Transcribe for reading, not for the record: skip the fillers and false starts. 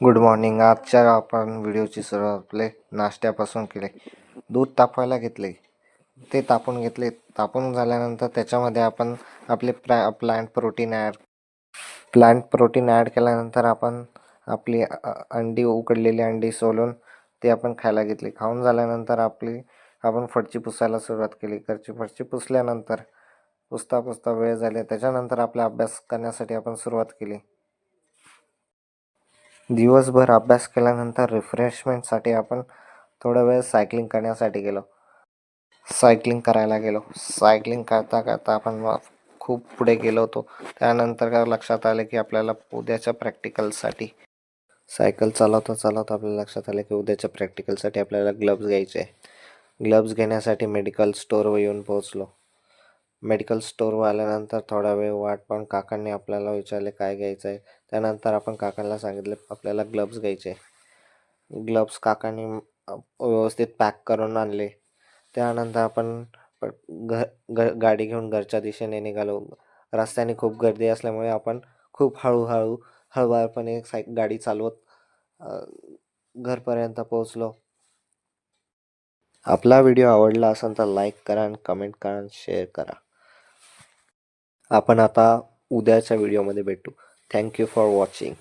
Good morning. आजच्या आपण व्हिडिओची सुरुवात आपले नाश्त्यापासून केले. दूध तापवायला घेतले, ते तापून घेतले. तापून झाल्यानंतर त्याच्यामध्ये आपण आपले प्लांट प्रोटीन ॲड केल्यानंतर आपण आपली उकडलेली अंडी सोलून ते आपण खायला घेतली. खाऊन झाल्यानंतर आपण फरची पुसायला सुरुवात केली. फरची पुसल्यानंतर पुसता वेळ झाले. त्याच्यानंतर आपला अभ्यास करण्यासाठी आपण सुरुवात केली. दिवसभर अभ्यास केल्यानंतर रिफ्रेशमेंटसाठी आपण थोडा वेळ सायकलिंग करायला गेलो. सायकलिंग करता आपण खूप पुढे गेलो होतो. त्यानंतर लक्षात आले की आपल्याला उद्याच्या प्रॅक्टिकलसाठी सायकल चालवता आपल्याला लक्षात आले की उद्याच्या प्रॅक्टिकलसाठी आपल्याला ग्लव्ज घ्यायचे आहे. ग्लव्ज घेण्यासाठी मेडिकल स्टोअरवर येऊन पोहोचलो. मेडिकल स्टोअरवर आल्यानंतर थोडा वेळ वाट पाहून काकांनी आपल्याला विचारले काय घ्यायचं आहे. त्यानंतर आपण काकांना सांगितले आपल्याला ग्लव्ज घ्यायचे. ग्लव्ज काकांनी व्यवस्थित पॅक करून आणले. त्यानंतर आपण गाडी घेऊन घरच्या दिशेने निघालो. रस्त्याने खूप गर्दी असल्यामुळे आपण खूप हळूवारपणे गाडी चालवत घरपर्यंत पोहोचलो. आपला व्हिडिओ आवडला असेल तर लाईक करा आणि कमेंट करा आणि शेअर करा. आपण आता उद्याच्या व्हिडिओमध्ये भेटू. Thank you for watching.